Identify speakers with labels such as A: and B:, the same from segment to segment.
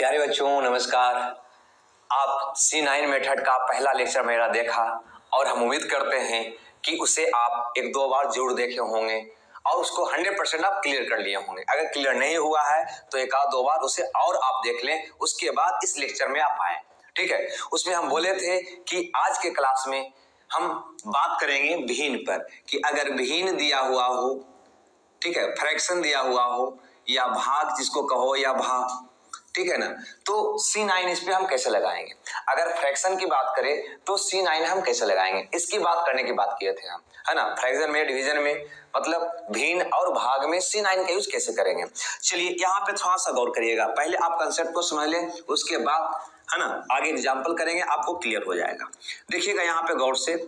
A: प्यारे बच्चों नमस्कार। आप C9 मेथड का पहला लेक्चर मेरा देखा और हम उम्मीद करते हैं कि उसे आप एक दो बार जरूर देखे होंगे और उसको 100% आप क्लियर कर लिए होंगे। अगर क्लियर नहीं हुआ है तो एक आध दो बार उसे और आप देख लें, उसके बाद इस लेक्चर में आप आए। ठीक है, उसमें हम बोले थे कि आज के क्लास में हम बात करेंगे भिन्न पर, कि अगर भिन्न दिया हुआ हो, ठीक है, फ्रैक्शन दिया हुआ हो या भाग जिसको कहो या भाग, ठीक है ना, तो C9 इस पे हम कैसे लगाएंगे। अगर फ्रैक्शन की बात करें तो C9 हम कैसे लगाएंगे, इसकी बात करने की बात किए थे हम, है ना। फ्रैक्शन में, डिवीजन में, मतलब भिन्न और भाग में C9 का यूज कैसे करेंगे। चलिए यहाँ पे थोड़ा सा गौर करिएगा, पहले आप कंसेप्ट को समझ लें, उसके बाद है ना आगे एग्जाम्पल करेंगे, आपको क्लियर हो जाएगा। देखिएगा यहाँ पे गौर से,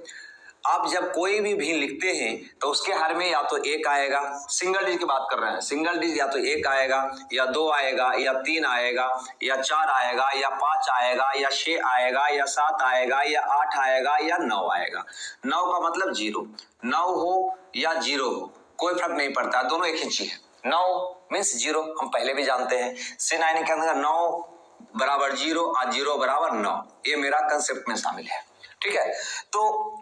A: आप जब कोई भी भिन्न लिखते हैं तो उसके हर में या तो एक आएगा, सिंगल डिजिट की बात कर रहे हैं, सिंगल डिजिट या तो एक आएगा या दो आएगा या तीन आएगा या चार आएगा या पांच आएगा या 6 आएगा या 7 आएगा या 8 आएगा या 9 आएगा। 9 का मतलब जीरो, 9 हो या जीरो हो कोई फर्क नहीं पड़ता, दोनों एक ही चीज है। 9 मीन्स जीरो, हम पहले भी जानते हैं। C9 के अंदर 9 बराबर जीरो और जीरो बराबर 9, ये मेरा कंसेप्ट में शामिल है। ठीक है, तो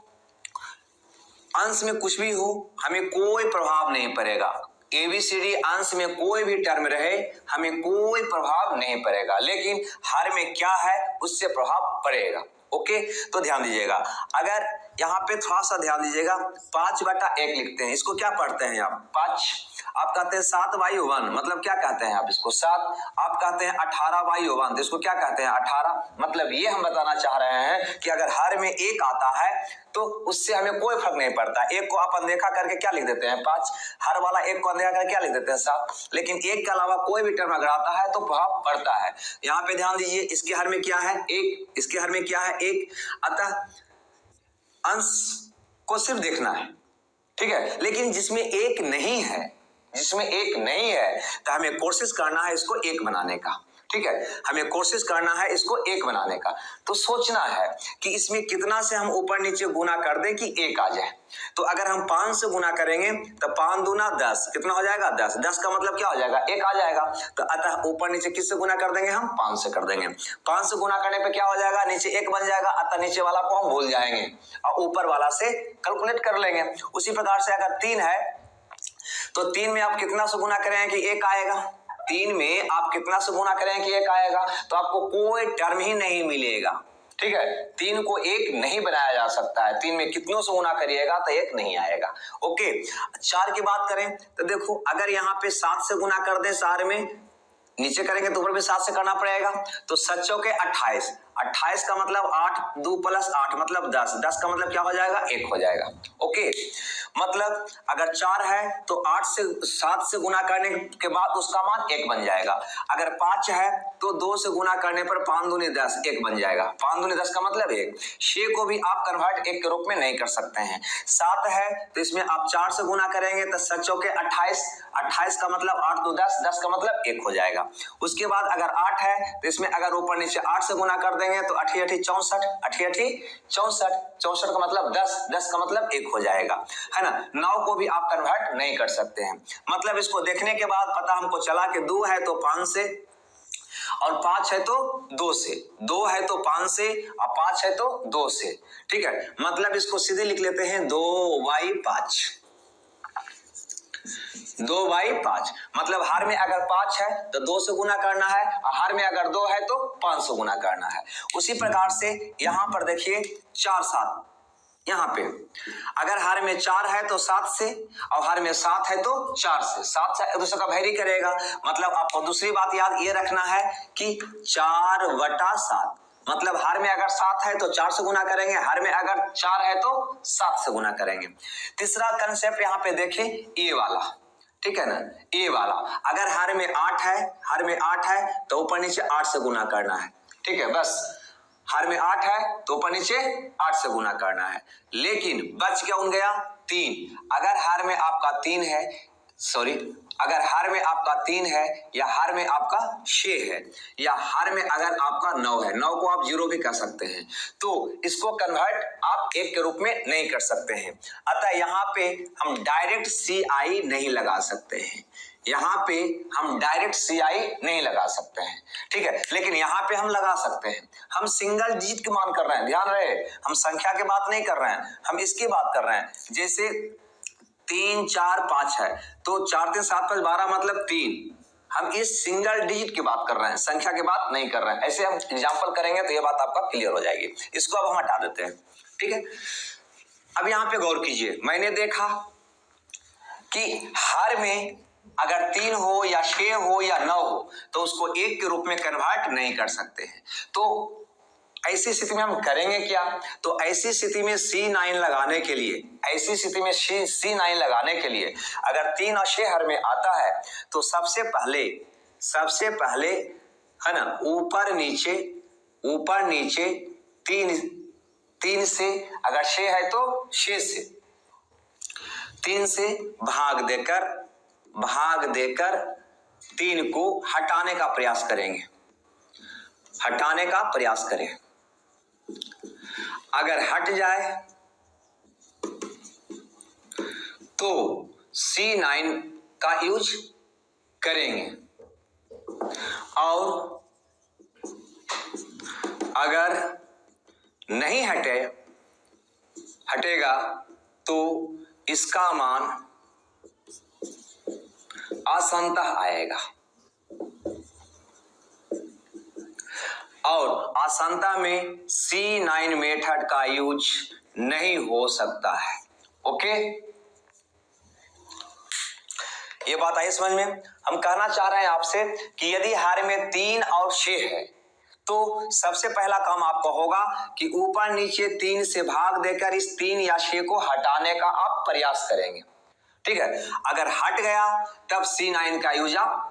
A: अंश में कुछ भी हो हमें कोई प्रभाव नहीं पड़ेगा। ABCD अंश में कोई भी टर्म रहे हमें कोई प्रभाव नहीं पड़ेगा, लेकिन हर में क्या है उससे प्रभाव पड़ेगा। ओके, तो ध्यान दीजिएगा। अगर यहाँ पे थोड़ा सा ध्यान दीजिएगा, 5/1 लिखते हैं, इसको क्या पढ़ते हैं आप? 5, आप कहते हैं 7/1, मतलब क्या कहते हैं आप इसको? 7। आप कहते हैं 18/1, तो इसको क्या कहते हैं? 18। मतलब ये हम बताना चाह रहे हैं कि अगर हर में एक आता है तो उससे हमें कोई फर्क नहीं पड़ता। एक को आप अनदेखा करके क्या लिख देते हैं? 5। हर वाला एक को अनदेखा करके क्या लिख देते हैं? 7। लेकिन एक के अलावा कोई भी टर्म अगर आता है तो प्रभाव पड़ता है। यहाँ पे ध्यान दीजिए, इसके हर में क्या है? एक, इसके हर में क्या है? एक। अतः अंश को सिर्फ देखना है, ठीक है। लेकिन जिसमें एक नहीं है, जिसमें एक नहीं है, तो हमें कोशिश करना है इसको एक बनाने का। ठीक है, हमें कोशिश करना है इसको एक बनाने का। तो सोचना है कि इसमें कितना से हम ऊपर नीचे गुना कर दें कि एक आ जाए। तो अगर हम 5 से गुना करेंगे तो 5 दूना 10, कितना हो जाएगा? 10। 10 का मतलब क्या हो जाएगा? एक आ जाएगा। तो अतः ऊपर नीचे किससे गुना कर देंगे? हम 5 से कर देंगे। 5 से गुना करने पे क्या हो जाएगा? नीचे एक बन जाएगा, अतः नीचे वाला को हम भूल जाएंगे और ऊपर वाला से कैलकुलेट कर लेंगे। उसी प्रकार से अगर 3 है तो 3 में आप कितना से गुना करेंगे कि एक आएगा? 3 में आप कितना से गुना करेंगे कि एक आएगा? तो आपको कोई टर्म ही नहीं मिलेगा। ठीक है, 3 को एक नहीं बनाया जा सकता है। 3 में कितनों से गुना करिएगा तो एक नहीं आएगा। ओके, 4 की बात करें तो देखो, अगर यहाँ पे 7 से गुना कर दे, 4 में नीचे करेंगे तो ऊपर भी 7 से करना पड़ेगा। तो 7 चौके 28, 28 का मतलब 8, 2 + 8 मतलब 10, 10 का मतलब क्या हो जाएगा? 1 हो जाएगा। ओके, मतलब अगर 4 है तो 8 से 7 से गुना करने के बाद उसका मान 1 बन जाएगा। अगर 5 है तो 2 से गुना करने पर 5 दूनी 10, 1 बन जाएगा। 5 दूनी 10 का मतलब 1। 6 को भी आप कन्वर्ट 1 के रूप में नहीं कर सकते हैं। 7 है तो इसमें आप 4 से गुना करेंगे तो 7 चौके 28, 28 का मतलब 8 2 10, 10 का मतलब 1 हो जाएगा। उसके बाद अगर 8 है तो इसमें अगर ऊपर नीचे 8 से गुना कर देंगे तो 8 8 64, 8 8 64, 64 का मतलब 10, 10 का मतलब 1 हो जाएगा, है ना। 9 को भी आप कन्वर्ट नहीं कर सकते हैं। मतलब इसको देखने के बाद पता हमको चला कि 2 है तो 5 से और 5 है तो 2 से, 2 है तो 5 से और 5 है तो 2 से। ठीक है, मतलब इसको सीधे लिख लेते हैं 2/5, 2/5। मतलब हर में अगर 5 है तो 2 से गुना करना है और हर में अगर 2 है तो 5 से गुना करना है। उसी प्रकार से यहाँ पर देखिए 4 7, यहाँ पे अगर हर में 4 है तो 7 से और हर में 7 है तो 4 से, 7 से एक दूसरे का वैरी करेगा। मतलब आपको दूसरी बात याद ये रखना है कि 4/7, मतलब हर में अगर 7 है तो 4 से गुना करेंगे, हर में अगर 4 है तो 7 से गुना करेंगे। तीसरा कंसेप्ट यहाँ पे देखें, ये वाला, ठीक है ना, ये वाला अगर हर में 8 है, हर में 8 है तो ऊपर नीचे 8 से गुना करना है। ठीक है, बस हर में 8 है तो ऊपर नीचे 8 से गुना करना है। लेकिन बच क्या गया? 3। अगर हर में आपका 3 है, सॉरी, अगर हर में आपका 3 है या हर में आपका 6 है या हर में अगर आपका 9 है, 9 को आप 0 भी कह सकते हैं, तो इसको कन्वर्ट आप 1 के रूप में नहीं कर सकते हैं। अतः यहाँ पे हम डायरेक्ट CI नहीं लगा सकते हैं। यहाँ पे हम डायरेक्ट CI नहीं लगा सकते हैं, ठीक है, लेकिन यहाँ पे हम लगा सकते हैं। हम सिंगल डिजिट की मान कर रहे हैं, ध्यान रहे, हम संख्या की बात नहीं कर रहे हैं, हम इसकी बात कर रहे हैं। जैसे 3 4 5 है तो 4 3 7 5 12 मतलब 3। हम इस सिंगल डिजिट की बात कर रहे हैं, संख्या की बात नहीं कर रहे हैं। ऐसे हम एग्जाम्पल करेंगे तो ये बात आपका क्लियर हो जाएगी। इसको अब हम हटा देते हैं, ठीक है। अब यहाँ पे गौर कीजिए, मैंने देखा कि हर में अगर 3 हो या 6 हो या 9 हो तो उसको 1 के रूप में कन्वर्ट नहीं कर सकते हैं। तो ऐसी स्थिति में हम करेंगे क्या? तो ऐसी स्थिति में C9 लगाने के लिए, ऐसी स्थिति में C9 लगाने के लिए अगर 3 और 6 हर में आता है तो सबसे पहले है ना, ऊपर नीचे 3 से, अगर 6 है तो 6 से 3 से भाग देकर 3 को हटाने का प्रयास करेंगे, करें। अगर हट जाए तो C9 का यूज करेंगे, और अगर नहीं हटेगा तो इसका मान असंतः आएगा, और असंतः में C9 मेथड का यूज नहीं हो सकता है। ओके, ये बात आई समझ में? हम कहना चाह रहे हैं आपसे कि यदि हर में 3 और 6 है तो सबसे पहला काम आपका होगा कि ऊपर नीचे 3 से भाग देकर इस 3 या 6 को हटाने का आप प्रयास करेंगे, ठीक है। अगर हट गया तब C9 का यूज आप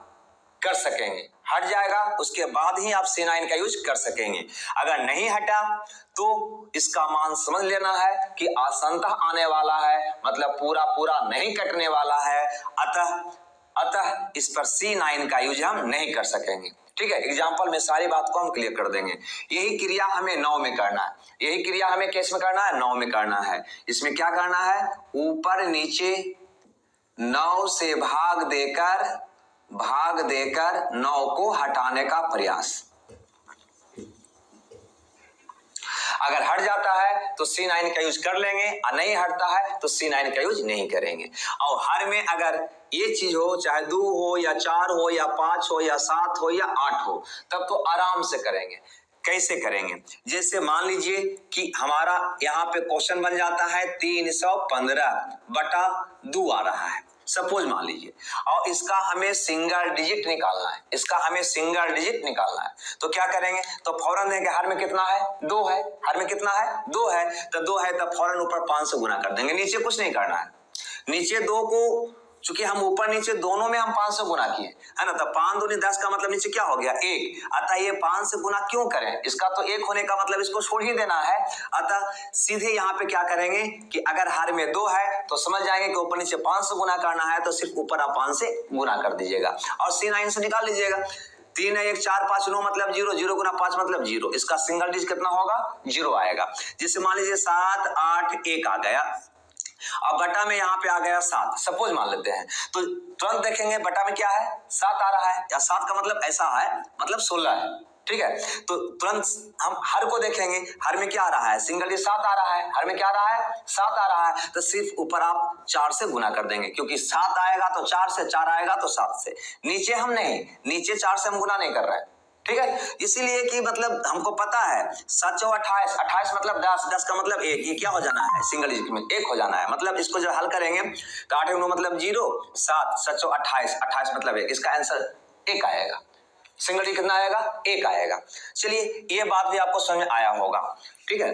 A: कर सकेंगे, हट जाएगा उसके बाद ही आप C9 का यूज कर सकेंगे। अगर नहीं हटा तो इसका मान समझ लेना है कि असंतः आने वाला है, मतलब पूरा नहीं कटने वाला है। अतः इस पर C9 का यूज हम नहीं कर सकेंगे, ठीक है। एग्जाम्पल में सारी बात को हम क्लियर कर देंगे। यही क्रिया हमें 9 में करना है, यही क्रिया हमें किस में करना है? 9 में करना है। इसमें क्या करना है? ऊपर नीचे 9 से भाग देकर 9 को हटाने का प्रयास। अगर हट जाता है तो C9 का यूज कर लेंगे, और नहीं हटता है तो C9 का यूज नहीं करेंगे। और हर में अगर ये चीज हो, चाहे 2 हो या 4 हो या 5 हो या 7 हो या 8 हो, तब तो आराम से करेंगे। कैसे करेंगे? जैसे मान लीजिए कि हमारा यहाँ पे क्वेश्चन बन जाता है 315/2 आ रहा है, सपोज मान लीजिए, और इसका हमें सिंगल डिजिट निकालना है। तो क्या करेंगे? तो फौरन देंगे हर में कितना है? 2 है। हर में कितना है? 2 है। तो 2 है तब फौरन ऊपर 5 से गुना कर देंगे, नीचे कुछ नहीं करना है। नीचे 2 को, चूंकि हम ऊपर नीचे दोनों में हम 5 से गुना किए है ना, तो 5 दूनी 10 का मतलब नीचे क्या हो गया? 1। अतः ये 5 से गुना क्यों करें? इसका तो 1 होने का मतलब इसको छोड़ ही देना है। अतः सीधे यहाँ पे क्या करेंगे कि अगर हर में 2 है तो समझ जाएंगे कि ऊपर नीचे 5 से गुना करना है, तो सिर्फ ऊपर आप 5 से गुना कर दीजिएगा और C9 से निकाल लीजिएगा। 3 है 1 4 5 9 मतलब 0, 0 गुना 5 मतलब 0। इसका सिंगल डिजिट कितना होगा? 0 आएगा। जैसे मान लीजिए 7 8 1 आ गया, अब बटा में यहाँ पे आ गया 7, सपोज मान लेते हैं, तो तुरंत देखेंगे बटा में क्या है? 7 आ रहा है, या 7 का मतलब ऐसा है, मतलब 16 है, ठीक है। तो तुरंत हम हर को देखेंगे, हर में क्या आ रहा है? सिंगल डिजिट 7 आ रहा है, हर में क्या आ रहा है? 7 आ रहा है। तो सिर्फ ऊपर आप 4 से गुना कर देंगे, क्योंकि 7 आएगा तो 4 से, 4 आएगा तो 7 से। नीचे हम नहीं, नीचे 4 से हम गुना नहीं कर रहे हैं, ठीक है। इसीलिए कि मतलब हमको पता है 7 चौ 28, 28 मतलब 10, 10 का मतलब 1, ये क्या हो जाना है? सिंगल डिजिट में 1 हो जाना है। मतलब इसको जब हल करेंगे तो 8 9 मतलब 0, 7 7 चौ 28, 28 मतलब 1, इसका आंसर 1 आएगा। सिंगल डिजिट कितना आएगा? 1 आएगा। चलिए ये बात भी आपको समझ में आया होगा, ठीक है।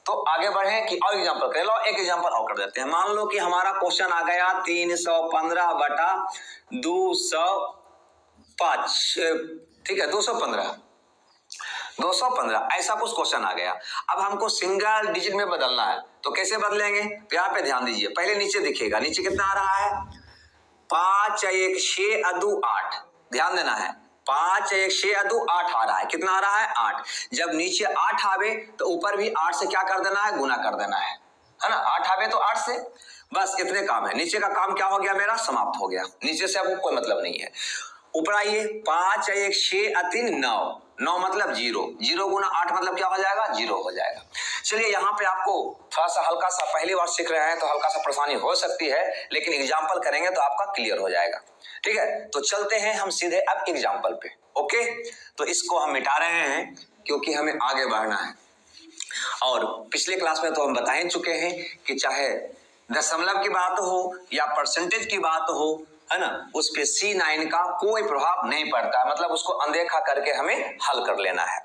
A: तो आगे बढ़े कि और एग्जांपल करें। लो एक एग्जांपल और कर देते हैं। मान लो कि हमारा क्वेश्चन आ गया 315/205, ठीक है, 215 ऐसा कुछ क्वेश्चन आ गया। अब हमको सिंगल डिजिट में बदलना है, तो कैसे बदलेंगे? तो यहाँ पे ध्यान दीजिए, पहले नीचे दिखेगा, नीचे कितना आ रहा है? 5 1 6 2 8, ध्यान देना है। 5 1 6 2 8 आ रहा है, कितना आ रहा है? 8। जब नीचे 8 आवे तो ऊपर भी 8 से क्या कर देना है? गुना कर देना है ना। 8 आवे तो 8 से, बस इतने काम है। नीचे का काम क्या हो गया मेरा, समाप्त हो गया। नीचे से आपको कोई मतलब नहीं है। ऊपर आइए, 5 1 6 3 9, 9 मतलब 0, 0 गुना 8 मतलब क्या हो जाएगा, 0 हो जाएगा। चलिए यहाँ पे आपको थोड़ा सा हल्का सा, पहली बार सीख रहे हैं तो हल्का सा परेशानी हो सकती है, लेकिन एग्जाम्पल करेंगे तो आपका क्लियर हो जाएगा। ठीक है, तो चलते हैं हम सीधे अब एग्जाम्पल पे। ओके, तो इसको हम मिटा रहे हैं क्योंकि हमें आगे बढ़ना है। और पिछले क्लास में तो हम बता ही चुके हैं कि चाहे दशमलव की बात हो या परसेंटेज की बात हो, है ना, उस पे C9 का कोई प्रभाव नहीं पड़ता है, मतलब उसको अनदेखा करके हमें हल कर लेना है।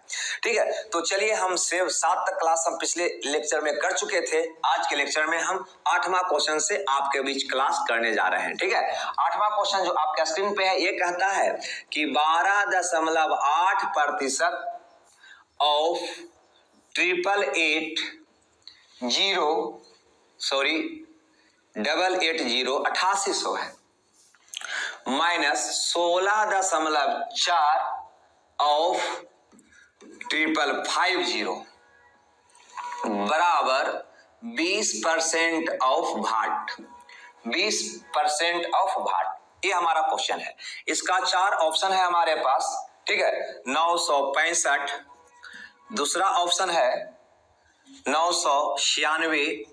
A: ठीक है, तो चलिए हम सिर्फ 7 तक क्लास हम पिछले लेक्चर में कर चुके थे। आज के लेक्चर में हम 8वां क्वेश्चन से आपके बीच क्लास करने जा रहे हैं। ठीक है, 8वां क्वेश्चन जो आपके स्क्रीन पे है, ये कहता है कि 12.8% ऑफ 8880 है, माइनस 16.4 ऑफ 5550 बराबर 20% ऑफ भाट। 20% ऑफ भाट, ये हमारा क्वेश्चन है। इसका 4 ऑप्शन है हमारे पास। ठीक है, 965, दूसरा ऑप्शन है 996,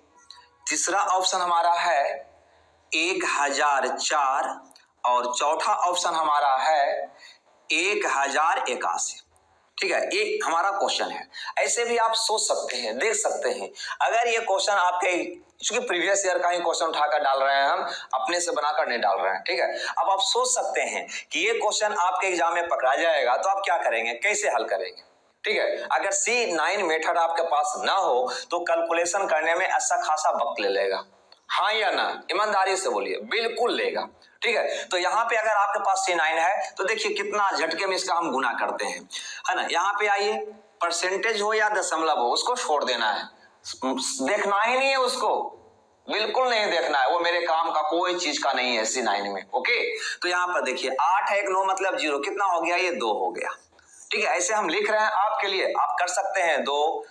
A: तीसरा ऑप्शन हमारा है 1004 और चौथा ऑप्शन हमारा है 1081। ठीक है, ये हमारा क्वेश्चन है। ऐसे भी आप सोच सकते हैं, देख सकते हैं, अगर ये क्वेश्चन आपके, चूंकि प्रीवियस ईयर का ही क्वेश्चन उठाकर डाल रहे हैं, हम अपने से बनाकर नहीं डाल रहे हैं। ठीक है, अब आप सोच सकते हैं कि ये क्वेश्चन आपके एग्जाम में पकड़ा जाएगा तो आप क्या करेंगे, कैसे हल करेंगे। ठीक है, अगर C9 मेथड आपके पास ना हो तो कैलकुलेशन करने में अच्छा खासा वक्त ले लेगा। हाँ या ना, ईमानदारी से बोलिए। बिल्कुल लेगा। ठीक है, तो यहाँ पे अगर आपके पास C9 है तो देखिए कितना झटके में इसका हम गुना करते हैं, है ना। यहाँ पे आइए, परसेंटेज हो या दशमलव हो, उसको छोड़ देना है, देखना ही नहीं है उसको, बिल्कुल नहीं देखना है, वो मेरे काम का कोई चीज का नहीं है C9 में। ओके, तो यहाँ पर देखिए 8 1 9 मतलब 0, कितना हो गया, ये 2 हो गया। ठीक है, ऐसे हम लिख रहे हैं आपके लिए, आप कर सकते हैं 2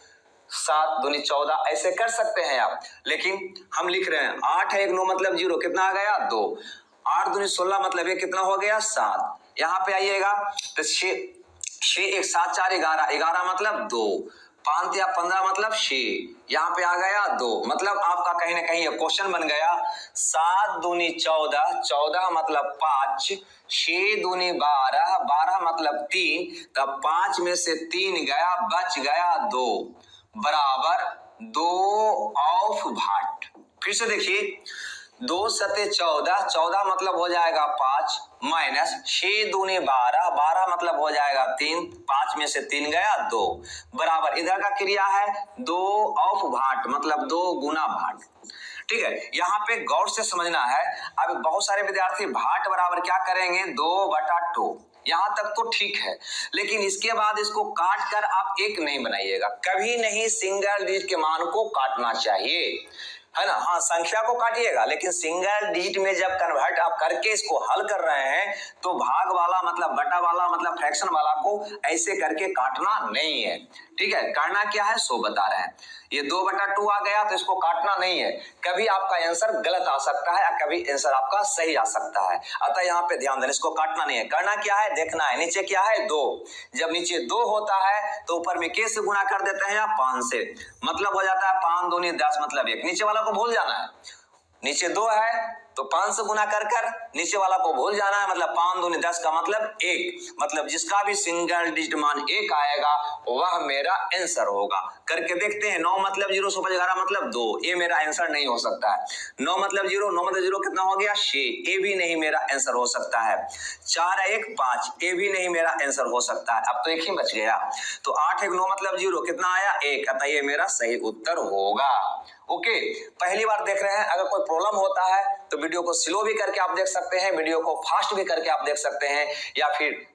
A: 7 दूनी 14, ऐसे कर सकते हैं आप, लेकिन हम लिख रहे हैं 8 1 9 मतलब 0, कितना आ गया 2, 8 दूनी 16 मतलब ये कितना हो गया 7। यहाँ पे आइएगा तो 6 1 7 4 11, 11 मतलब 2, 5 या 15 मतलब 6, यहाँ पे आ गया 2, मतलब आपका कहीं ना कहीं ये क्वेश्चन बन गया। 7 दूनी 14, 14 मतलब 5, 6 दूनी 12, 12 मतलब 3, तब 5 में से 3 गया, बच गया 2, बराबर 2 ऑफ भाट। फिर से देखिए, 2 सते 14, 14 मतलब हो जाएगा 5, माइनस 6 दूनी 12, 12 मतलब हो जाएगा 3, 5 में से 3 गया 2, बराबर इधर का क्रिया है 2 ऑफ भाट, मतलब 2 गुना भाट। ठीक है, यहाँ पे गौर से समझना है। अब बहुत सारे विद्यार्थी भाट बराबर क्या करेंगे, 2/2, यहां तक तो ठीक है, लेकिन इसके बाद इसको काट कर आप एक नहीं बनाइएगा, कभी नहीं सिंगल डिजिट के मान को काटना चाहिए, है ना। हाँ, संख्या को काटिएगा, लेकिन सिंगल डिजिट में जब कन्वर्ट आप करके इसको हल कर रहे हैं तो भाग वाला मतलब बटा वाला मतलब फ्रैक्शन वाला को ऐसे करके काटना नहीं है। ठीक है, करना क्या है सो बता रहे हैं। ये 2/2 आ गया तो इसको काटना नहीं है, कभी आपका आंसर गलत आ सकता है और कभी आंसर आपका सही आ सकता है, अतः यहाँ पे ध्यान देना, इसको काटना नहीं है। करना क्या है, देखना है नीचे क्या है 2, जब नीचे 2 होता है तो ऊपर में के से गुना कर देते हैं या 5 से, मतलब हो जाता है 5 दूनी 10 मतलब 1, नीचे वाला को भूल जाना है। नीचे 2 है तो 5 से गुना कर कर नीचे वाला को भूल जाना है, मतलब 5 दूनी 10 का मतलब 1, मतलब जिसका भी सिंगल डिजिट मान 1 आएगा वह मेरा आंसर होगा। करके देखते हैं, 9 मतलब 0, 11 मतलब 2, ये मेरा आंसर नहीं हो सकता है। 9 मतलब 0, 9 मतलब 0 कितना हो गया 6, ये भी नहीं मेरा आंसर हो सकता है। 4 1 5, ये भी नहीं मेरा आंसर हो सकता है। अब तो एक ही बच गया, तो 8 1 9 मतलब 0, कितना आया 1, अतः ये मेरा सही उत्तर होगा। ओके, पहली बार देख रहे हैं, अगर कोई प्रॉब्लम होता है तो वीडियो को स्लो भी करके आप देख सकते हैं, वीडियो को फास्ट भी करके आप देख सकते हैं, या फिर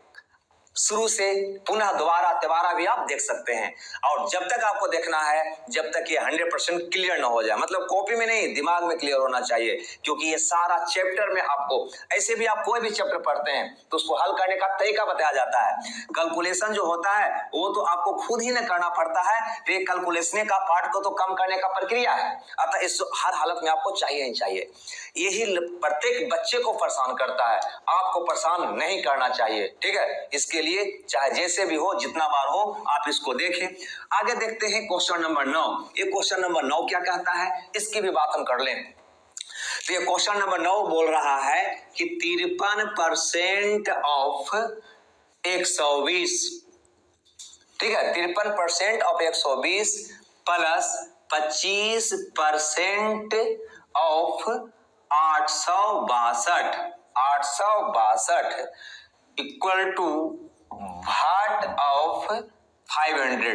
A: शुरू से पुनः दोबारा भी आप देख सकते हैं। और जब तक आपको देखना है जब तक ये 100% क्लियर ना हो जाए, मतलब कॉपी में नहीं दिमाग में क्लियर होना चाहिए, क्योंकि ये सारा चैप्टर में आपको, ऐसे भी आप कोई भी चैप्टर पढ़ते हैं तो उसको हल करने का तरीका बताया जाता है। कैलकुलेशन जो होता है वो तो आपको खुद ही न करना पड़ता है, तो ये कैलकुलेशन का पार्ट को तो कम करने का प्रक्रिया है, अतः इस हर हालत में आपको चाहिए ही चाहिए। यही प्रत्येक बच्चे को परेशान करता है, आपको परेशान नहीं करना चाहिए, ठीक है। इसके लिए चाहे जैसे भी हो, जितना बार हो, आप इसको देखें। आगे देखते हैं क्वेश्चन नंबर 9। ये क्वेश्चन नंबर 9 क्या कहता है, इसकी भी बात हम कर लें। तो ये क्वेश्चन नंबर 9 बोल रहा है कि 53% ऑफ 120, ठीक है, 53% of 120 plus 25% of 862 equal to what of 500,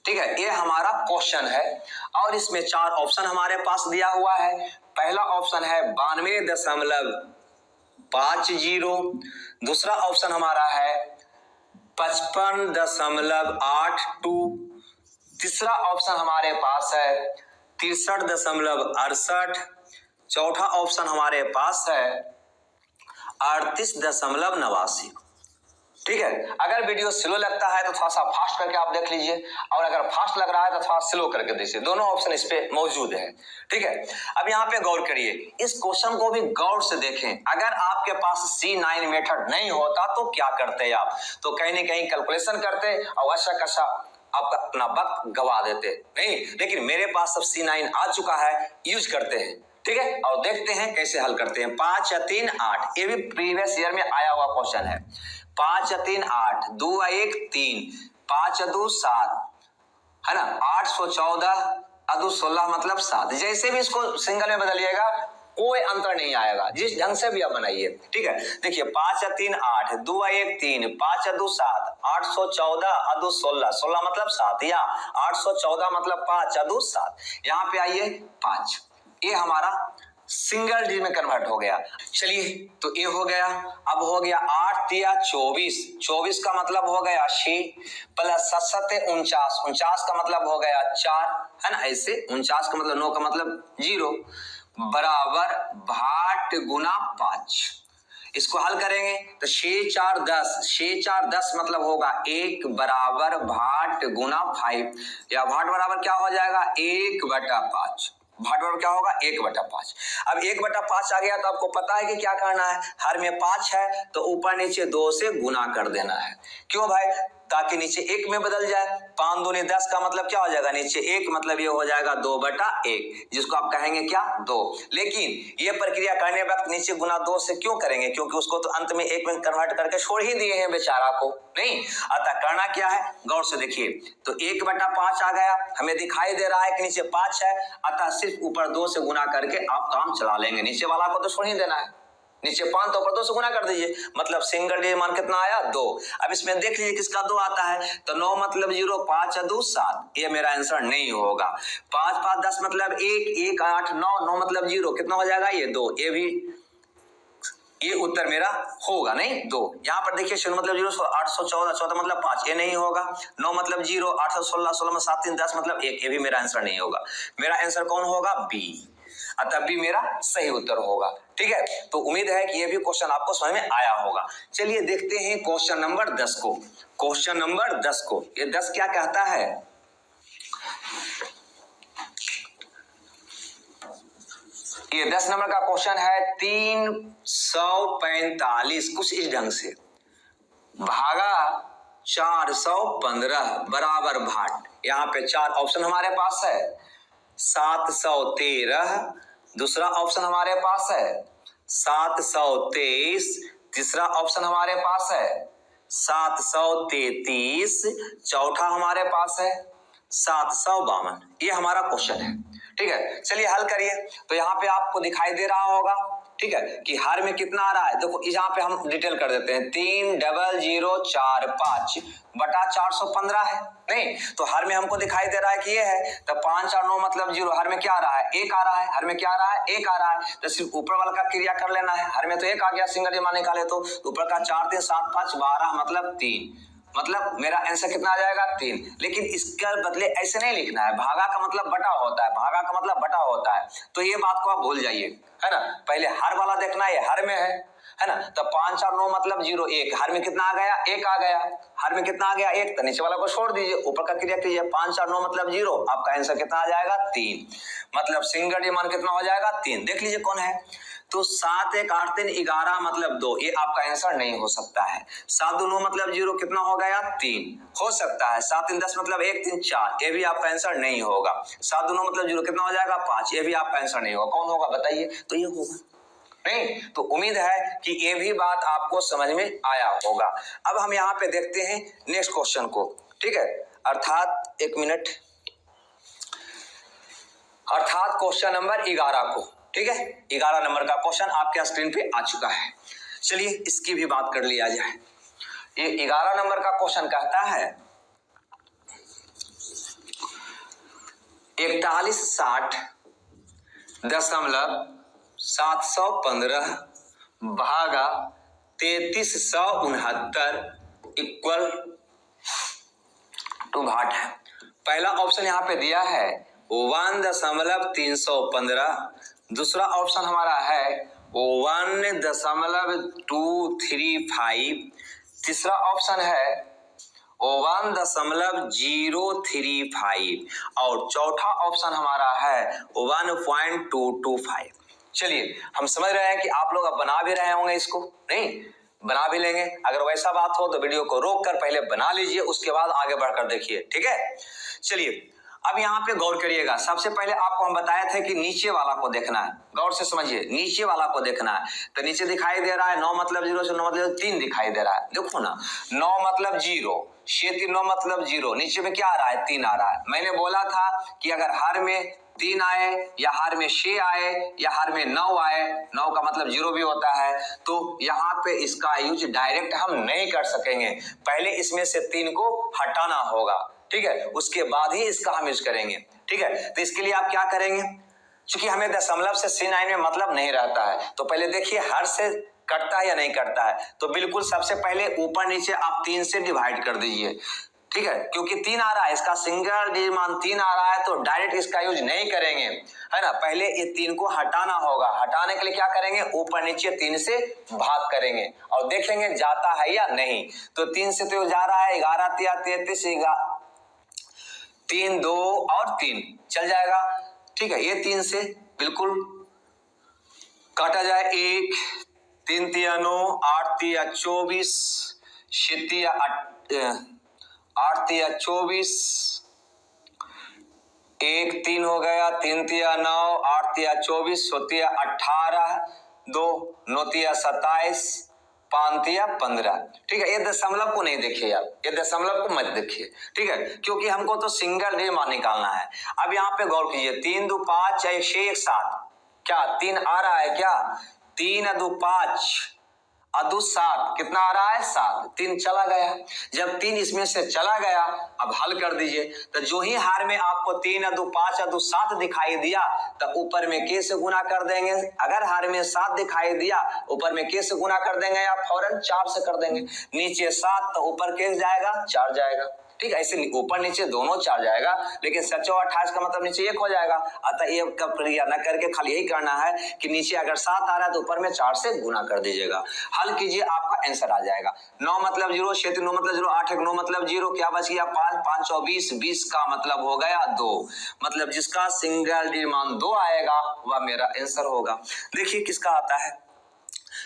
A: ठीक है। ये हमारा क्वेश्चन है और इसमें 4 ऑप्शन हमारे पास दिया हुआ है। पहला ऑप्शन है 92.50, दूसरा ऑप्शन हमारा है 55.82, तीसरा ऑप्शन हमारे पास है 63.68, चौथा ऑप्शन हमारे पास है 38.89, ठीक है। अगर वीडियो स्लो लगता है तो थोड़ा सा फास्ट करके आप देख लीजिए, और अगर फास्ट लग रहा है तो थोड़ा स्लो करके देखिए, दोनों ऑप्शन इस पे मौजूद है, ठीक है। अब यहाँ पे गौर करिए, इस क्वेश्चन को भी गौर से देखें। अगर आपके पास C9 मेथड नहीं होता तो क्या करते आप, तो कहीं ना कहीं कैलकुलेशन करते और अच्छा खासा आपका अपना वक्त गवा देते, नहीं, लेकिन मेरे पास सब C9 आ चुका है, यूज करते हैं, ठीक है। और देखते हैं कैसे हल करते हैं। 5 या 3 8, ये भी प्रीवियस ईयर में आया हुआ क्वेश्चन है। 5 या 3 8, 2 या 1 3, 5 या 2 7, है ना, 814 और 2 16 मतलब 7। जैसे भी इसको सिंगल में बदलिएगा कोई अंतर नहीं आएगा, जिस ढंग से भी आप बनाइए, ठीक है। देखिए 5 या 3 8, 2 या 1 3, 5 या 2 7, 814 और 2 16, 16 मतलब 7, या 814 मतलब 5 या 2 7। यहाँ पे आइए 5, ये हमारा सिंगल डिजिट में कन्वर्ट हो गया। चलिए तो ये हो गया। अब हो गया 8 या 24, 24 का मतलब हो गया 6, प्लस 7 7 49, 49 का मतलब हो गया 4, है ना, ऐसे 49 का मतलब 9 का मतलब 0 बराबर भाट गुना 5। इसको हल करेंगे तो 6 4 10, 6 4 10 मतलब होगा 1 बराबर भाट गुना 5, या भाट बराबर क्या हो जाएगा 1/5, भाट बराबर क्या होगा 1/5। अब 1/5 आ गया तो आपको पता है कि क्या करना है, हर में 5 है तो ऊपर नीचे 2 से गुना कर देना है। क्यों भाई, ताकि नीचे 1 में बदल जाए। 5 दूनी 10 का मतलब क्या हो जाएगा, नीचे 1 मतलब ये हो जाएगा 2/1, जिसको आप कहेंगे क्या 2। लेकिन ये प्रक्रिया करने वक्त नीचे गुना 2 से क्यों करेंगे, क्योंकि उसको तो अंत में 1 में कन्वर्ट करके छोड़ ही दिए हैं बेचारा को, नहीं। अतः करना क्या है, गौर से देखिए, तो 1/5 आ गया, हमें दिखाई दे रहा है कि नीचे 5 है, अतः सिर्फ ऊपर 2 से गुना करके आप काम चला लेंगे, नीचे वाला को तो छोड़ ही देना है। नीचे 5 तो ऊपर 2 से गुना कर दीजिए, मतलब सिंगल डिजिट मान कितना आया 2। अब इसमें देख लीजिए किसका 2 आता है, तो 9 मतलब 0, 5 या 2 7, ये मेरा आंसर नहीं होगा। 5 5 10 मतलब 1, 1 8 9, 9 मतलब 0, कितना हो जाएगा ये 2, ये भी, ये उत्तर मेरा होगा नहीं 2। यहाँ पर देखिए 0 मतलब 0, 814 14 मतलब 5, ये नहीं होगा। 9 मतलब 0, 816 16 में 7 3 10 मतलब 1, ये भी मेरा आंसर नहीं होगा। मेरा आंसर कौन होगा, बी, अतः बी मेरा सही उत्तर होगा, ठीक है। तो उम्मीद है कि ये भी क्वेश्चन आपको समझ में आया होगा। चलिए देखते हैं क्वेश्चन नंबर 10 को। क्वेश्चन नंबर 10 को, ये 10 क्या कहता है, ये 10 नंबर का क्वेश्चन है 345, कुछ इस ढंग से, भागा 415 बराबर भाट। यहाँ पे 4 ऑप्शन हमारे पास है, 713, दूसरा ऑप्शन हमारे पास है 723, तीसरा ऑप्शन हमारे पास है 733, चौथा हमारे पास है 752। ये हमारा क्वेश्चन है, ठीक है। चलिए हल करिए। तो यहाँ पे आपको दिखाई दे रहा होगा ठीक है, कि हर में कितना आ रहा है। देखो यहाँ पे हम डिटेल कर देते हैं, 30045 बटा 415 है, नहीं तो हर में हमको दिखाई दे रहा है कि ये है, तो 5 और 9 मतलब 0, हर में क्या आ रहा है, 1 आ रहा है, हर में क्या आ रहा है, 1 आ रहा है, तो सिर्फ ऊपर वाला का क्रिया कर लेना है, हर में तो 1 आ गया, सिंगल डिजिट निकाले तो ऊपर का 4 3 7 5 12 मतलब 3, मतलब मेरा आंसर कितना आ जाएगा 3। लेकिन इसके बदले ऐसे नहीं लिखना है, भागा का मतलब बटा होता है, भागा का मतलब बटा होता है, तो ये बात को आप भूल जाइए, है ना। पहले हर वाला देखना है, हर में है ना, तो 5 और 9 मतलब 0 1, हर में कितना आ गया, 1 आ गया, हर में कितना आ गया 1, तो नीचे वाला को छोड़ दीजिए, ऊपर का क्रिया कीजिए, 5 और 9 मतलब 0, आपका आंसर कितना आ जाएगा 3, मतलब सिंगल डिजिट मान कितना हो जाएगा 3। देख लीजिए कौन है, तो 7 1 8 3 11 मतलब 2, ये आपका आंसर नहीं हो सकता है। 7 2 9 मतलब 0, कितना हो गया 3, हो सकता है। 7 3 10 मतलब 1 3 4, ये भी आपका आंसर नहीं होगा। 7 2 9 मतलब 0, कितना हो जाएगा 5, ये भी आपका आंसर नहीं होगा। कौन होगा बताइए, तो ये होगा नहीं। तो उम्मीद है कि ये भी बात आपको समझ में आया होगा। अब हम यहाँ पे देखते हैं नेक्स्ट क्वेश्चन को, ठीक है, अर्थात एक मिनट, अर्थात क्वेश्चन नंबर 11 को, ठीक है, 11 नंबर का क्वेश्चन आपके स्क्रीन पे आ चुका है। चलिए इसकी भी बात कर लिया जाए। ये 11 नंबर का क्वेश्चन कहता है 4160.715 भागा 3369 इक्वल टू भाट है। पहला ऑप्शन यहाँ पे दिया है 1.315, दूसरा ऑप्शन हमारा है 1.235, तीसरा ऑप्शन है 1.035 और चौथा ऑप्शन हमारा है 1.225। चलिए हम समझ रहे हैं कि आप लोग अब बना भी रहे होंगे इसको, नहीं बना भी लेंगे। अगर वैसा बात हो तो वीडियो को रोक कर पहले बना लीजिए, उसके बाद आगे बढ़कर देखिए, ठीक है। चलिए अब यहाँ पे गौर करिएगा। सबसे पहले आपको हम बताए थे कि नीचे वाला को देखना है, गौर से समझिए, नीचे वाला को देखना है। तो नीचे दिखाई दे रहा है 9 मतलब 0 से 9 मतलब 3 दिखाई दे रहा है, देखो ना 9 मतलब 0 से 9 मतलब 0, नीचे में क्या आ रहा है 3 आ रहा है। मैंने बोला था कि अगर हर में 3 आए या हर में 6 आए या हर में 9 आए, 9 का मतलब 0 भी होता है, तो यहाँ पे इसका यूज डायरेक्ट हम नहीं कर सकेंगे, पहले इसमें से 3 को हटाना होगा, ठीक है, उसके बाद ही इसका हम यूज करेंगे, ठीक है। तो इसके लिए आप क्या करेंगे, क्योंकि हमें दशमलव से C9 में मतलब नहीं रहता है, तो पहले देखिए हर से कटता है या नहीं कटता है, तो बिल्कुल सबसे पहले ऊपर नीचे आप 3 से डिवाइड कर दीजिए, ठीक है, क्योंकि 3 आ रहा है, इसका सिंगल डिजिट मान 3 आ रहा है, तो डायरेक्ट इसका यूज नहीं करेंगे, है ना। पहले ये 3 को हटाना होगा, हटाने के लिए क्या करेंगे, ऊपर नीचे 3 से भाग करेंगे और देखेंगे जाता है या नहीं। तो 3 से तो जा रहा है 11 33 3 2 और 3 चल जाएगा, ठीक है। ये 3 से बिल्कुल काटा जाए, 1 3 3 9 8 3 24 7 8 3 24, 1 3 हो गया, 3 3 9 8 3 24 7 18 2 9 3 27 5 3 15, ठीक है। ये दशमलव को नहीं देखिए आप, ये दशमलव को मत देखिए, ठीक है, क्योंकि हमको तो सिंगल डिजिट मान निकालना है। अब यहाँ पे गौर कीजिए, 3 2 5 6 1 7, क्या 3 आ रहा है क्या, 3 2 5 अदु 7, कितना आ रहा है 7, 3 चला गया। जब 3 इसमें से चला गया, अब हल कर दीजिए, तो जो ही हार में आपको 3 अदु 5 अदु 7 दिखाई दिया, तो ऊपर में के से गुना कर देंगे। अगर हार में 7 दिखाई दिया, ऊपर में के से गुना कर देंगे या फौरन 4 से कर देंगे। नीचे 7 तो ऊपर के जाएगा 4 जाएगा, ठीक है, ऐसे ऊपर नीचे दोनों 4 जाएगा, लेकिन 7 और 28 का मतलब नीचे 1 हो जाएगा। अतः ये का प्रक्रिया न करके खाली यही करना है कि नीचे अगर 7 आ रहा है तो ऊपर में 4 से गुना कर दीजिएगा, हल कीजिए, आपका आंसर आ जाएगा। 9 मतलब 0, 6 9 मतलब 0, 8 1 9 मतलब 0, क्या बच गया 5 5 24 20 का मतलब हो गया 2, मतलब जिसका सिंगल डिजिट मान 2 आएगा वह मेरा आंसर होगा। देखिए किसका आता है,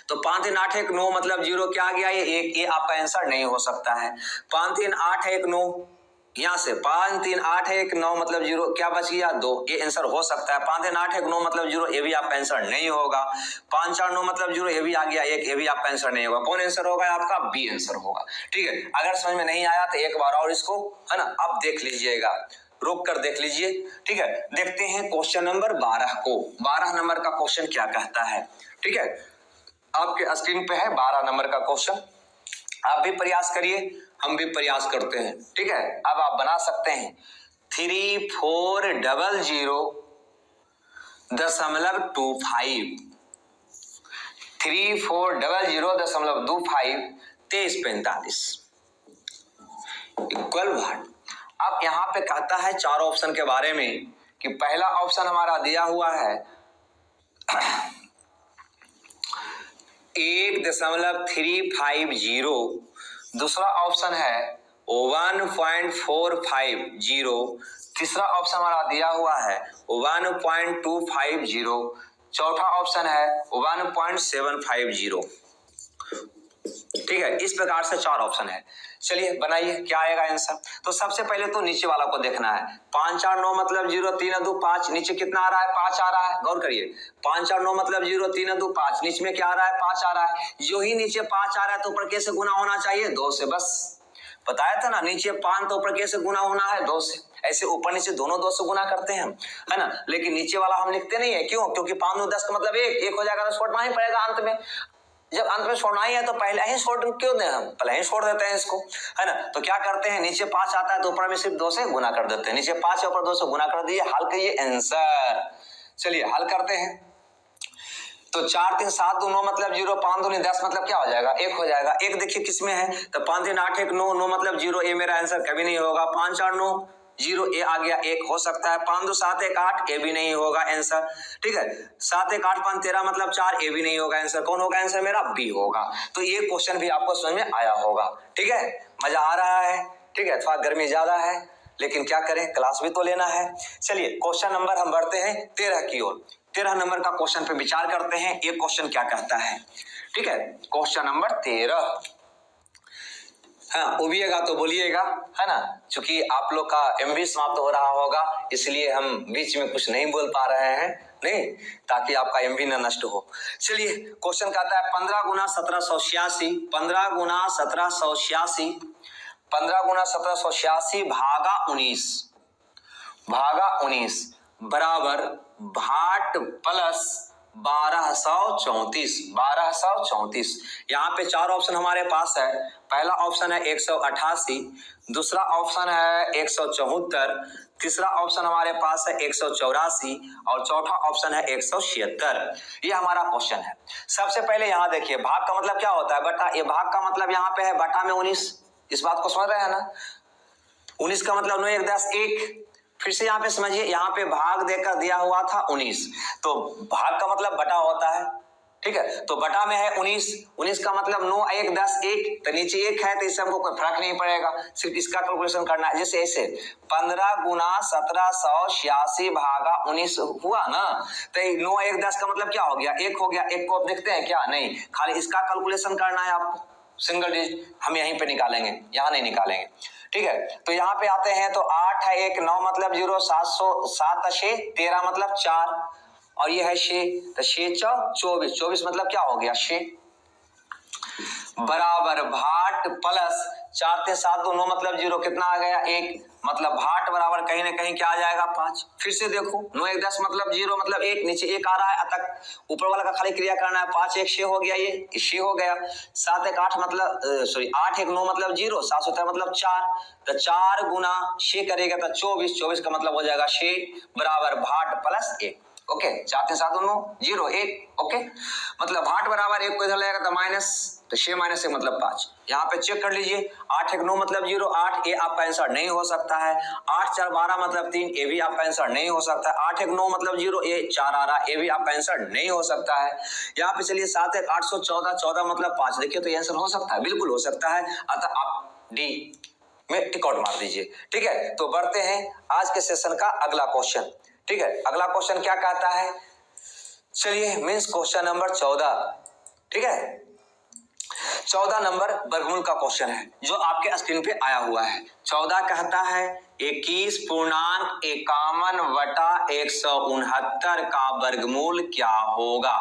A: तो 5 3 8 1 9 मतलब 0, क्या आ गया ये 1, ये आपका आंसर नहीं हो सकता है। 5 3 8 1 9, यहाँ से 5 3 8 1 9 मतलब 0, क्या बच गया 2, ये आंसर हो सकता है। 5 3 8 1 9 मतलब 0, ये भी आपका आंसर नहीं होगा। 5 4 9 मतलब 0, ये भी आ गया 1, ये भी आपका आंसर नहीं होगा। कौन आंसर होगा आपका, बी आंसर होगा, ठीक है। अगर समझ में नहीं आया तो एक बार और इसको, है ना, अब देख लीजिएगा। रोक कर देख लीजिए। ठीक है, देखते हैं क्वेश्चन नंबर 12 को। 12 नंबर का क्वेश्चन क्या कहता है। ठीक है, आपके स्क्रीन पे है 12 नंबर का क्वेश्चन। आप भी प्रयास करिए, हम भी प्रयास करते हैं। ठीक है, अब आप बना सकते हैं 3400.25 3400.25 2345 इक्वल वाट। अब यहां पे कहता है चार ऑप्शन के बारे में कि पहला ऑप्शन हमारा दिया हुआ है 1.350, दूसरा ऑप्शन है 1.450, तीसरा ऑप्शन हमारा दिया हुआ है 1.250, चौथा ऑप्शन है 1.750। ठीक है, इस प्रकार से चार ऑप्शन है। चलिए बनाइए, क्या आएगा आंसर। तो सबसे पहले तो नीचे वाला को देखना है। 5 4 9 मतलब 0, 3 2 5, नीचे कितना आ रहा है 5 आ रहा है। गौर करिए, 5 4 9 मतलब 0, 3 2 5, नीचे में क्या आ रहा है 5 आ रहा है। जो ही नीचे 5 आ रहा है तो ऊपर कैसे गुना होना चाहिए 2 से। बस बताया था ना, नीचे 5 तो ऊपर कैसे गुना होना है 2 से। ऐसे ऊपर नीचे दोनों 2 से गुना करते हैं, है ना। लेकिन नीचे वाला हम लिखते नहीं है, क्यों? क्योंकि 5 9 10 का मतलब 1 हो जाएगा तो छोड़ना ही पड़ेगा अंत में। जब अंत में छोड़ना ही है तो पहले ही छोड़ क्यों दें, हम पहले ही छोड़ देते हैं इसको, है ना। तो क्या करते हैं, नीचे 5 आता है तो ऊपर में सिर्फ 2 से गुना कर देते हैं। नीचे 5 है, ऊपर 2 से गुना कर दिए, हल करिए आंसर। चलिए हल करते हैं। तो 4 3 7 2 9 मतलब 0, 5 2 10 मतलब क्या हो जाएगा 1 हो जाएगा। 1 देखिए किस में है, तो 5 3 8 1 9 9 मतलब 0, ये मेरा आंसर कभी नहीं होगा। 5 4 9 0, ए आ गया 1 हो सकता है। 5 2 7 1 8, ए भी नहीं होगा आंसर। ठीक है, 7 1 8 5 13 मतलब 4, ए भी नहीं होगा आंसर। कौन होगा आंसर मेरा, बी होगा। तो ये क्वेश्चन भी आपको समझ में आया होगा। ठीक है, मजा आ रहा है। ठीक है, थोड़ा गर्मी ज्यादा है लेकिन क्या करें, क्लास भी तो लेना है। चलिए क्वेश्चन नंबर हम बढ़ते हैं 13 की ओर। 13 नंबर का क्वेश्चन पे विचार करते हैं। ये क्वेश्चन क्या कहता है। ठीक है, क्वेश्चन नंबर 13। हाँ, उबिएगा तो बोलिएगा, है ना। चूंकि आप लोग का एमबी समाप्त हो रहा होगा इसलिए हम बीच में कुछ नहीं बोल पा रहे हैं, नहीं, ताकि आपका एमबी न नष्ट हो। चलिए क्वेश्चन कहता है 15 गुना 1786, 15 गुना 1786, 15 गुना 1786 भागा 19 बराबर भाट प्लस 1234। यहाँ पे चार ऑप्शन हमारे पास है। पहला ऑप्शन है 188, दूसरा ऑप्शन है 174, तीसरा ऑप्शन हमारे पास है 184 और चौथा ऑप्शन है 176। ये हमारा क्वेश्चन है। सबसे पहले यहाँ देखिए, भाग का मतलब क्या होता है, बटा। ये भाग का मतलब यहाँ पे है बटा में 19। इस बात को समझ रहे हैं ना। 19 का मतलब 9 1 10 1। फिर से यहाँ पे समझिए, यहाँ पे भाग देकर दिया हुआ था 19, तो भाग का मतलब बटा होता है। ठीक है, तो बटा में है 19 का मतलब 9 1 10 1, तो नीचे 1 है तो इससे हमको कोई फर्क नहीं पड़ेगा, सिर्फ इसका कैलकुलेशन करना है। जैसे ऐसे 15 गुना 1786 भागा 19 हुआ ना, तो 9 1 10 का मतलब क्या हो गया 1 हो गया। 1 को आप देखते हैं क्या, नहीं, खाली इसका कैलकुलेशन करना है आपको। सिंगल डिजिट हम यहीं पे निकालेंगे, यहाँ नहीं निकालेंगे। ठीक है, तो यहाँ पे आते हैं तो 8 है 1 9 मतलब 0, 7 6 13 मतलब 4 और ये है 6, तो 6 24, 24 मतलब क्या हो गया 6 बराबर भाट प्लस 4 3 7 2 9 मतलब 0, कितना आ गया 1, मतलब भाट बराबर कहीं ना कहीं क्या आ जाएगा 5। फिर से देखो 9 1 10 मतलब 0 मतलब 1, नीचे 1 आ रहा है अतः ऊपर वाला का खाली क्रिया करना है। 5 1 6 हो गया, ये 6 हो गया। 7 1 8 मतलब 8 1 9 मतलब 0, 7 17 मतलब 4, तो 4 गुना 6 करेगा तो 24, 24 का मतलब हो जाएगा 6 बराबर भाट प्लस 1। ओके, 4 3 7 9 0 1। ओके, मतलब भाट बराबर 1 को इधर लगेगा तो माइनस, तो 6 माइनस 1 मतलब 5। यहाँ पे चेक कर लीजिए, 8 1 9 मतलब 0, 8, ये आपका आंसर नहीं हो सकता है। 8 4 12 मतलब 3, ये भी आपका आंसर नहीं हो सकता है। 8 1 9 मतलब 0, ये 4 आ रहा है, ये भी आपका आंसर नहीं हो सकता है। यहाँ पे चलिए 7 1 814, 14 मतलब 5, देखिए तो ये आंसर हो सकता है, बिल्कुल हो सकता है। अतः आप डी में टिक आउट मार दीजिए। ठीक है, तो बढ़ते हैं आज के सेशन का अगला क्वेश्चन। ठीक है, अगला क्वेश्चन क्या कहता है, चलिए मींस क्वेश्चन नंबर 14। ठीक है, 14 नंबर वर्गमूल का क्वेश्चन है जो आपके स्क्रीन पे आया हुआ है। 14 कहता है 21.51/169 का वर्गमूल क्या होगा।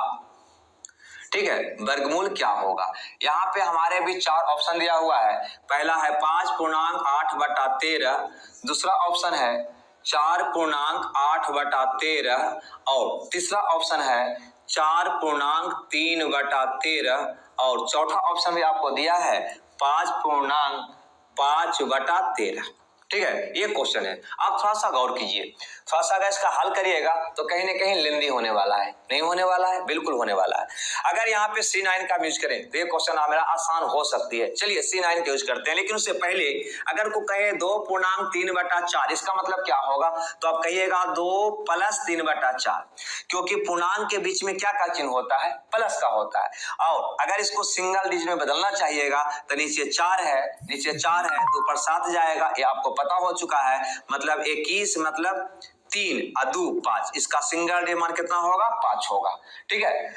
A: ठीक है, वर्गमूल क्या होगा। यहाँ पे हमारे भी चार ऑप्शन दिया हुआ है। पहला है 5.8/13, दूसरा ऑप्शन है 4.8/13 और तीसरा ऑप्शन है 4.3/13 और चौथा ऑप्शन भी आपको दिया है 5.5/13। ठीक है, ये क्वेश्चन है। आप थोड़ा सा गौर कीजिए, थोड़ा सा अगर इसका हल करिएगा तो कहीं ना कहीं लेंदी होने वाला है, नहीं होने वाला है, बिल्कुल होने वाला है। अगर यहाँ पे C9 का यूज करें तो ये क्वेश्चन मेरा आसान हो सकती है। चलिए C9 का यूज करते हैं, लेकिन उससे पहले अगर को कहे 2.3/4 इसका मतलब क्या होगा, तो आप कहिएगा 2 + 3/4, क्योंकि पूर्णांक के बीच में क्या का चिन्ह होता है, प्लस का होता है। और अगर इसको सिंगल डिजिट में बदलना चाहिएगा तो नीचे 4 है, नीचे 4 है तो ऊपर 7 जाएगा, ये आपको पता हो चुका है। मतलब 21 मतलब 3 और 2 5, इसका सिंगल डिजिट मान कितना होगा, 5 होगा। ठीक है,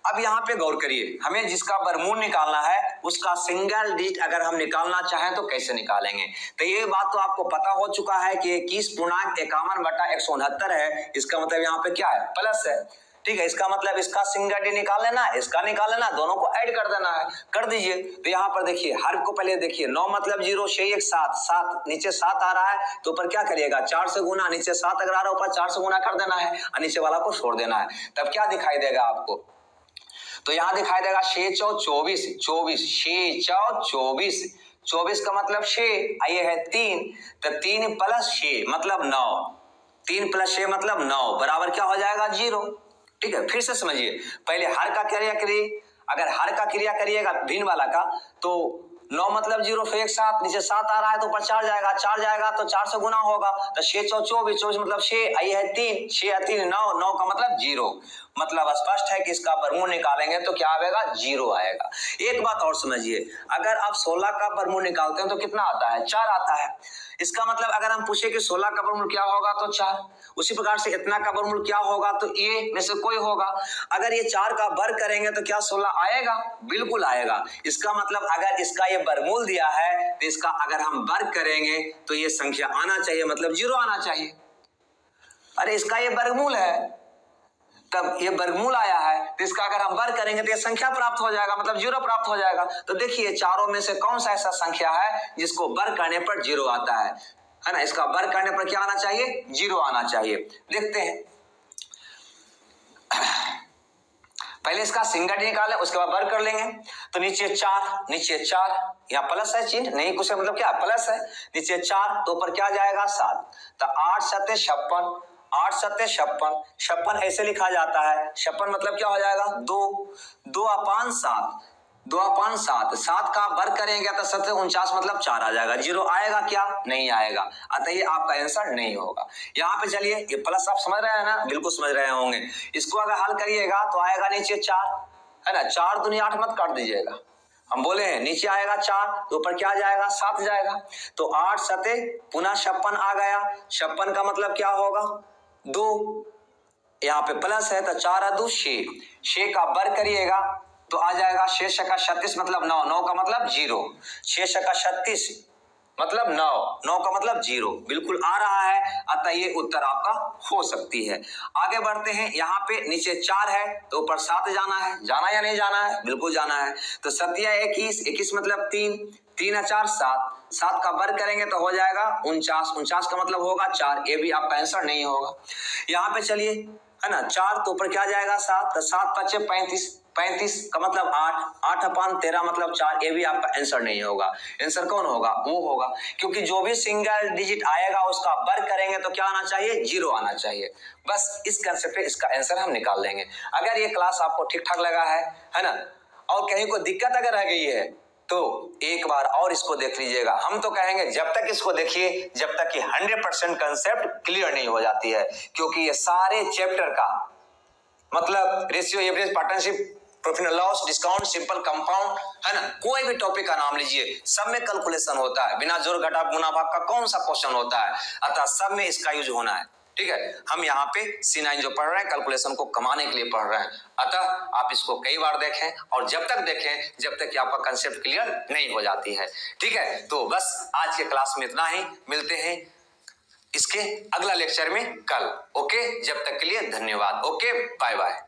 A: अब यहाँ पे गौर करिए, हमें जिसका वर्गमूल निकालना है उसका सिंगल डिजिट अगर हम निकालना चाहें तो कैसे निकालेंगे। तो ये बात तो आपको पता हो चुका है कि 21.51/169 है, इसका मतलब यहाँ पे क्या है, प्लस है। ठीक है, इसका मतलब इसका सिंगल डिजिट निकाल लेना है, इसका निकाल लेना, दोनों को ऐड कर देना है, कर दीजिए। तो यहाँ पर देखिए हर को पहले देखिए 9 मतलब 0, 6 1 7, 7 नीचे 7 आ रहा है तो ऊपर क्या करिएगा, 4 से गुना, नीचे 7 अगर आ रहा है ऊपर 4 से गुना कर देना है और नीचे वाला को छोड़ देना है, तब क्या दिखाई देगा आपको, तो यहां दिखाई देगा 6 चौ 24, 24 6 चौ 24, 24 का मतलब 6, ये है 3, तो 3 + 6 मतलब 9, 3 + 6 मतलब 9 बराबर क्या हो जाएगा, 0। ठीक है, फिर से समझिए, पहले हर का क्रिया करिए, अगर हर का क्रिया करिएगा भिन्न वाला का तो 9 मतलब 0, फिर 1 7, नीचे 7 आ रहा है तो ऊपर 4 जाएगा, 4 जाएगा तो 4 से गुना होगा, तो 6 चौ 24, 24 मतलब 6, ये है 3, 6 या 3 9, 9 का मतलब 0। मतलब स्पष्ट है कि इसका वर्गमूल निकालेंगे तो क्या आएगा, 0 आएगा। एक बात और समझिए, अगर आप 16 का वर्गमूल निकालते हैं तो कितना आता है, 4 आता है। इसका मतलब अगर हम पूछे कि 16 का वर्गमूल क्या होगा तो 4, उसी प्रकार से इतना का वर्गमूल क्या होगा तो ये में से कोई होगा। अगर ये 4 का वर्ग करेंगे तो क्या 16 आएगा, बिल्कुल आएगा। इसका मतलब अगर इसका ये वर्गमूल दिया है तो इसका अगर हम वर्ग करेंगे तो ये संख्या आना चाहिए, मतलब 0 आना चाहिए। अरे इसका ये वर्गमूल है, तब ये वर्गमूल आया है तो इसका अगर हम वर्ग करेंगे तो ये संख्या प्राप्त हो जाएगा, मतलब 0 प्राप्त हो जाएगा। तो देखिए चारों में से कौन सा ऐसा संख्या है जिसको वर्ग करने पर 0 आता है ना, इसका वर्ग करने पर क्या आना चाहिए, 0 आना चाहिए। देखते हैं, पहले इसका सिंगल डिजिट निकालें उसके बाद वर्ग कर लेंगे। तो नीचे 4, नीचे 4, यहाँ प्लस है चिन्ह, नहीं कुछ मतलब क्या प्लस है, नीचे 4 तो ऊपर क्या जाएगा 7, तो 8 7 56, 8 7 56, 56 ऐसे लिखा जाता है, 56 मतलब क्या हो जाएगा 2, 2 5 7, 2 5 7, 7 का वर्ग करेंगे तो 7 49 मतलब 4 आ जाएगा, 0 आएगा क्या, नहीं आएगा, अतः ये आपका आंसर नहीं होगा। यहाँ पे चलिए ये प्लस आप समझ रहे हैं ना, बिल्कुल समझ रहे होंगे। इसको अगर हल करिएगा तो आएगा नीचे 4 है ना, 4 दूनी 8 मत काट दीजिएगा, हम बोले हैं नीचे आएगा 4 तो ऊपर क्या जाएगा 7 जाएगा, तो 8 7 पुनः 56 आ गया, 56 का मतलब क्या होगा 2, यहाँ पे प्लस है तो 4 और 2 6, 6 का वर्ग करिएगा तो आ जाएगा 6 छक्का 36 मतलब 9, 9 का मतलब 0, 6 छक्का 36 मतलब 9, 9 का मतलब 0, बिल्कुल आ रहा है, अतः ये उत्तर आपका हो सकती है। आगे बढ़ते हैं, यहाँ पे नीचे 4 है तो ऊपर 7 जाना है, जाना या नहीं जाना है, बिल्कुल जाना है। तो 7 या 21, 21 मतलब 3, 3 और 4 7, 7 का वर्ग करेंगे तो हो जाएगा 49, 49 का मतलब होगा 4, ये भी आपका आंसर नहीं होगा। यहाँ पे चलिए है ना, 4 तो ऊपर क्या जाएगा 7, तो 7 5 35, 35 का मतलब 8, 8 अपान 13 मतलब 4, ये भी आपका आंसर नहीं होगा। आंसर कौन होगा, वो होगा, क्योंकि जो भी सिंगल डिजिट आएगा उसका वर्ग करेंगे तो क्या आना चाहिए, 0 आना चाहिए। बस इस कंसेप्ट पे इसका आंसर हम निकाल लेंगे। अगर ये क्लास आपको ठीक ठाक लगा है ना, और कहीं कोई दिक्कत अगर रह गई है तो एक बार और इसको देख लीजिएगा। हम तो कहेंगे जब तक इसको देखिए जब तक कि 100% कंसेप्ट क्लियर नहीं हो जाती है, क्योंकि ये सारे चैप्टर का मतलब ratio, average, partnership, profit and loss, discount, simple compound है ना, कोई भी टॉपिक का नाम लीजिए, सब में कैलकुलेशन होता है, बिना जोड़ घटाव गुणा भाग का कौन सा क्वेश्चन होता है, अतः सब में इसका यूज होना है। ठीक है, हम यहाँ पे C9 जो पढ़ रहे हैं कैलकुलेशन को कमाने के लिए पढ़ रहे हैं, अतः आप इसको कई बार देखें और जब तक देखें जब तक कि आपका कंसेप्ट क्लियर नहीं हो जाती है। ठीक है, तो बस आज के क्लास में इतना ही, मिलते हैं इसके अगला लेक्चर में कल। ओके, जब तक के लिए धन्यवाद। Okay, bye bye.